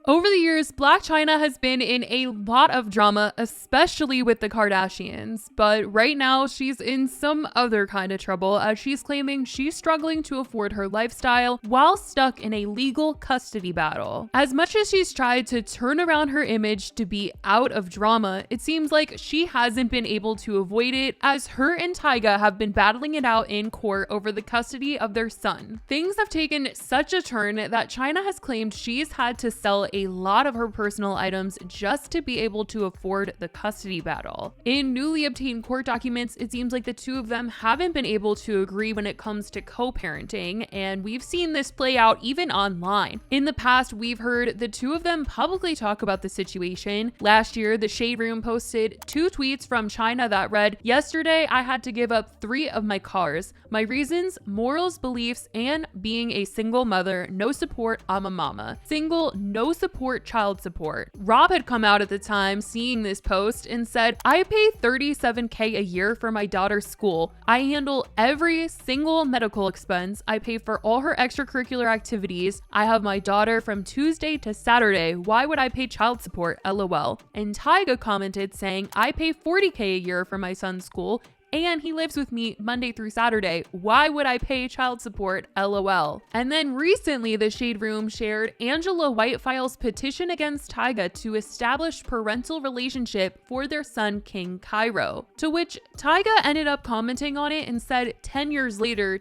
Over the years, Blac Chyna has been in a lot of drama, especially with the Kardashians, but right now she's in some other kind of trouble as she's claiming she's struggling to afford her lifestyle while stuck in a legal custody battle. As much as she's tried to turn around her image to be out of drama, it seems like she hasn't been able to avoid it as her and Tyga have been battling it out in court over the custody of their son. Things have taken such a turn that Chyna has claimed she's had to sell a lot of her personal items just to be able to afford the custody battle. In newly obtained court documents, it seems like the two of them haven't been able to agree when it comes to co-parenting, and we've seen this play out even online. In the past, we've heard the two of them publicly talk about the situation. Last year, the Shade Room posted 2 tweets from Chyna that read, "Yesterday, I had to give up 3 of my cars. My reasons, morals, beliefs, and being a single mother, no support, I'm a mama. Single, no support, child support." Rob had come out at the time seeing this post and said, "I pay $37K a year for my daughter's school. I handle every single medical expense. I pay for all her extracurricular activities. I have my daughter from Tuesday to Saturday. Why would I pay child support? LOL." And Tyga commented saying, "I pay $40K a year for my son's school, and he lives with me Monday through Saturday. Why would I pay child support? LOL." And then recently, the Shade Room shared Angela Whitefile's petition against Tyga to establish parental relationship for their son, King Cairo. To which Tyga ended up commenting on it and said, 10 years later,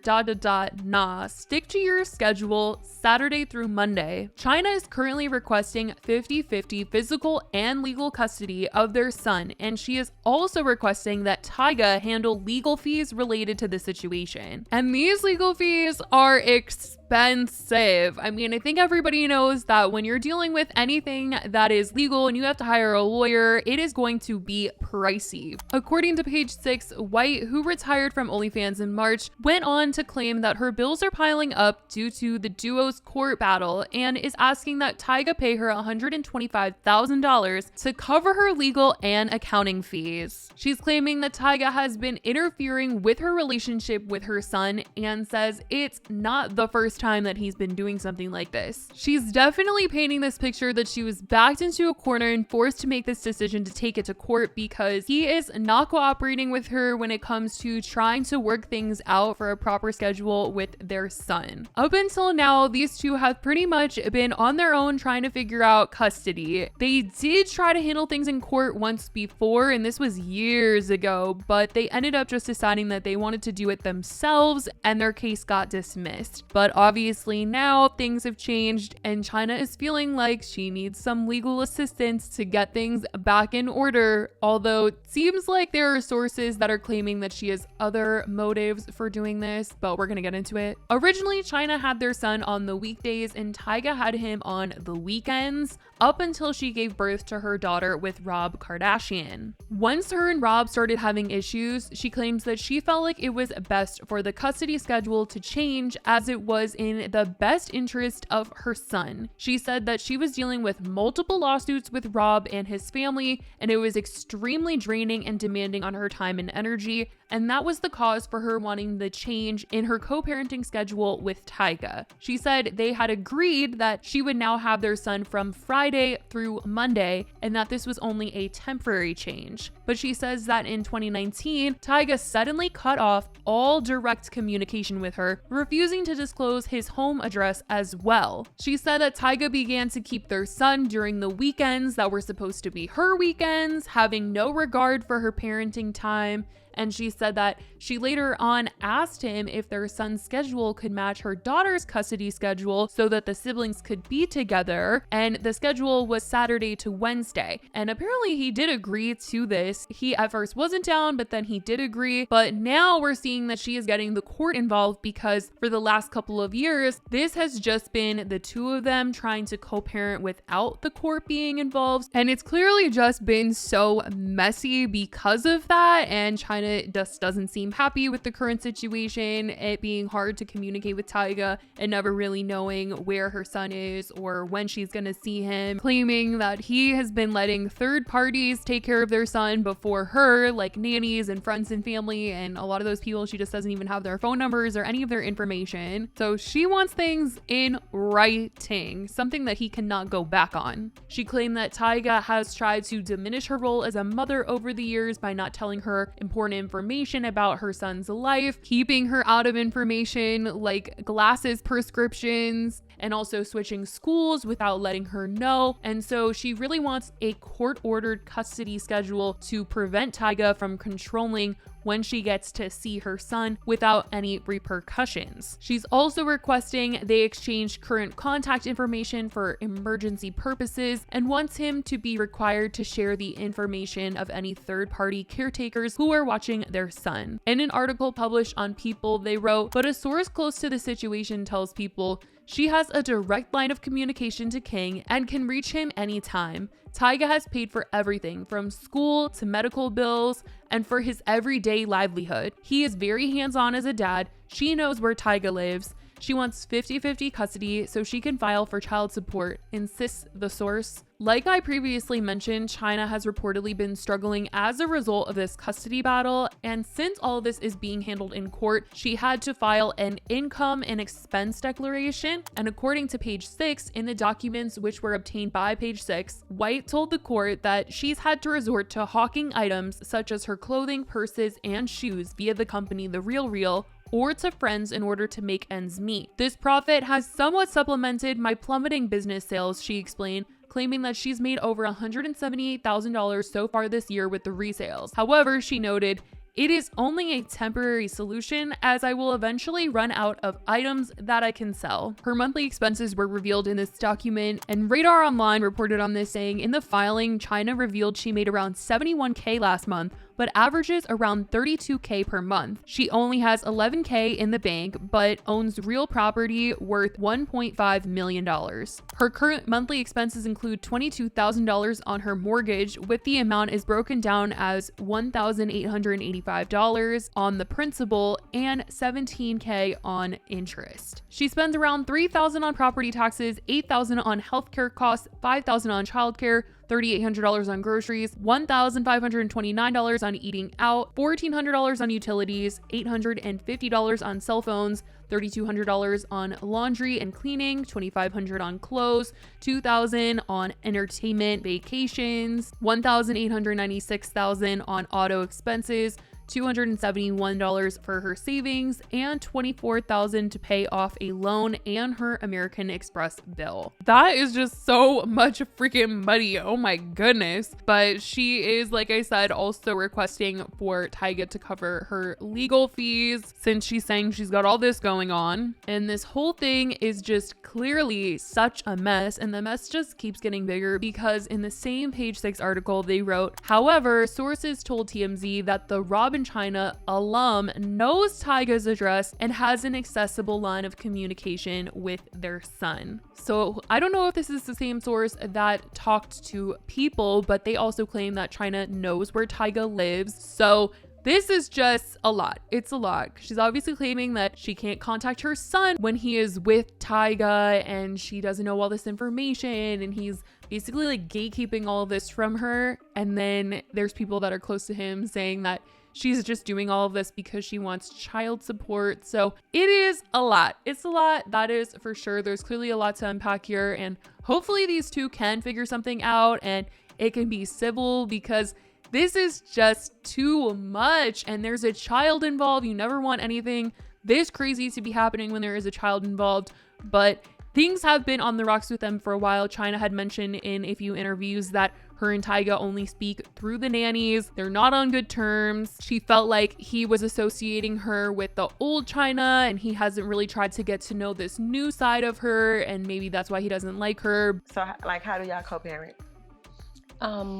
nah, stick to your schedule, Saturday through Monday. Chyna is currently requesting 50-50 physical and legal custody of their son, and she is also requesting that Tyga handle legal fees related to the situation. And these legal fees are expensive. I mean, I think everybody knows that when you're dealing with anything that is legal and you have to hire a lawyer, it is going to be pricey. According to Page 6, White, who retired from OnlyFans in March, went on to claim that her bills are piling up due to the duo's court battle and is asking that Tyga pay her $125,000 to cover her legal and accounting fees. She's claiming that Tyga has been interfering with her relationship with her son and says it's not the first time that he's been doing something like this. She's definitely painting this picture that she was backed into a corner and forced to make this decision to take it to court because he is not cooperating with her when it comes to trying to work things out for a proper schedule with their son. Up until now, these two have pretty much been on their own trying to figure out custody. They did try to handle things in court once before, and this was years ago, but they ended up just deciding that they wanted to do it themselves and their case got dismissed. But obviously now things have changed and Chyna is feeling like she needs some legal assistance to get things back in order, although it seems like there are sources that are claiming that she has other motives for doing this, but we're gonna get into it. Originally, Chyna had their son on the weekdays and Tyga had him on the weekends up until she gave birth to her daughter with Rob Kardashian. Once her and Rob started having issues, she claims that she felt like it was best for the custody schedule to change as it was in the best interest of her son. She said that she was dealing with multiple lawsuits with Rob and his family, and it was extremely draining and demanding on her time and energy, and that was the cause for her wanting the change in her co-parenting schedule with Tyga. She said they had agreed that she would now have their son from Friday through Monday, and that this was only a temporary change. But she says that in 2019, Tyga suddenly cut off all direct communication with her, refusing to disclose his home address as well. She said that Tyga began to keep their son during the weekends that were supposed to be her weekends, having no regard for her parenting time. And she said that she later on asked him if their son's schedule could match her daughter's custody schedule so that the siblings could be together. And the schedule was Saturday to Wednesday. And apparently he did agree to this. He at first wasn't down, but then he did agree. But now we're seeing that she is getting the court involved because for the last couple of years, this has just been the two of them trying to co-parent without the court being involved. And it's clearly just been so messy because of that. And Chyna Chyna just doesn't seem happy with the current situation, it being hard to communicate with Tyga and never really knowing where her son is or when she's gonna see him, claiming that he has been letting third parties take care of their son before her, like nannies and friends and family, and a lot of those people she just doesn't even have their phone numbers or any of their information. So she wants things in writing, something that he cannot go back on. She claimed that Tyga has tried to diminish her role as a mother over the years by not telling her important information about her son's life, keeping her out of information like glasses prescriptions, and also switching schools without letting her know. And so she really wants a court-ordered custody schedule to prevent Tyga from controlling when she gets to see her son without any repercussions. She's also requesting they exchange current contact information for emergency purposes and wants him to be required to share the information of any third-party caretakers who are watching their son. In an article published on People, they wrote, "But a source close to the situation tells People she has a direct line of communication to King and can reach him anytime. Tyga has paid for everything from school to medical bills and for his everyday livelihood. He is very hands-on as a dad. She knows where Tyga lives. She wants 50-50 custody so she can file for child support," insists the source. Like I previously mentioned, Chyna has reportedly been struggling as a result of this custody battle, and since all of this is being handled in court, she had to file an income and expense declaration, and according to page 6 in the documents which were obtained by page 6, White told the court that she's had to resort to hawking items such as her clothing, purses, and shoes via the company The Real Real, or to friends in order to make ends meet. "This profit has somewhat supplemented my plummeting business sales," she explained, claiming that she's made over $178,000 so far this year with the resales. However, she noted, "It is only a temporary solution as I will eventually run out of items that I can sell." Her monthly expenses were revealed in this document, and Radar Online reported on this, saying in the filing, Chyna revealed she made around $71K last month, but averages around $32K per month. She only has $11K in the bank, but owns real property worth $1.5 million. Her current monthly expenses include $22,000 on her mortgage, with the amount is broken down as $1,885 on the principal and $17K on interest. She spends around $3,000 on property taxes, $8,000 on healthcare costs, $5,000 on childcare, $3,800 on groceries, $1,529 on eating out, $1,400 on utilities, $850 on cell phones, $3,200 on laundry and cleaning, $2,500 on clothes, $2,000 on entertainment, vacations, $1,896,000 on auto expenses, $271 for her savings, and $24,000 to pay off a loan and her American Express bill. That is just so much freaking money. Oh my goodness. But she is, like I said, also requesting for Tyga to cover her legal fees since she's saying she's got all this going on. And this whole thing is just clearly such a mess, and the mess just keeps getting bigger because in the same page 6 article they wrote, "However, sources told TMZ that the Robin Chyna alum knows Tyga's address and has an accessible line of communication with their son." So I don't know if this is the same source that talked to People, but they also claim that Chyna knows where Tyga lives. So this is just a lot. It's a lot. She's obviously claiming that she can't contact her son when he is with Tyga and she doesn't know all this information, and he's basically like gatekeeping all of this from her. And then there's people that are close to him saying that she's just doing all of this because she wants child support. So it is a lot. It's a lot. That is for sure. There's clearly a lot to unpack here, and hopefully these two can figure something out and it can be civil, because this is just too much, and there's a child involved. You never want anything this crazy to be happening when there is a child involved, but things have been on the rocks with them for a while. Chyna had mentioned in a few interviews that her and Tyga only speak through the nannies. They're not on good terms. She felt like he was associating her with the old Chyna, and he hasn't really tried to get to know this new side of her, and maybe that's why he doesn't like her. So, like, how do y'all co-parent?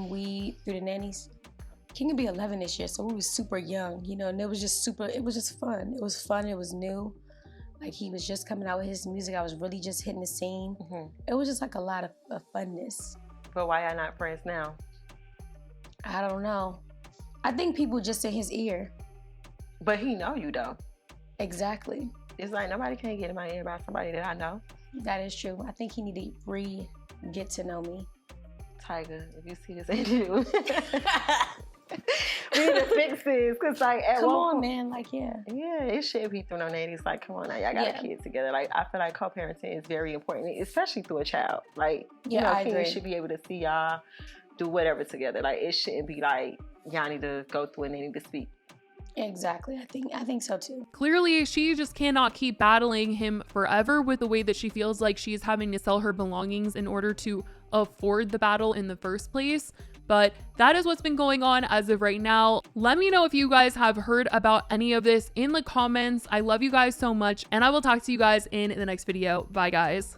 We through the nannies. King will be 11 this year, so we was super young, you know, and it was just fun. It was fun, it was new. Like, he was just coming out with his music. I was really just hitting the scene. It was just like a lot of funness. But why y'all not friends now? I don't know. I think people just in his ear. But he know you though. Exactly. It's like nobody can get in my ear about somebody that I know. That is true. I think he need to get to know me. Tiger, if you see this interview, we need to fix this. Cause like, Come on, man. Like, yeah. Yeah, it should be through no nannies. Like, come on now, y'all got a kid together. Like, I feel like co-parenting is very important, especially through a child. Like, you know, I agree. kids should be able to see y'all do whatever together. Like, it shouldn't be like y'all need to go through a nanny to speak. Exactly. I think so too. Clearly, she just cannot keep battling him forever with the way that she feels like she's having to sell her belongings in order to afford the battle in the first place. But that is what's been going on as of right now. Let me know if you guys have heard about any of this in the comments. I love you guys so much, and I will talk to you guys in the next video. Bye, guys.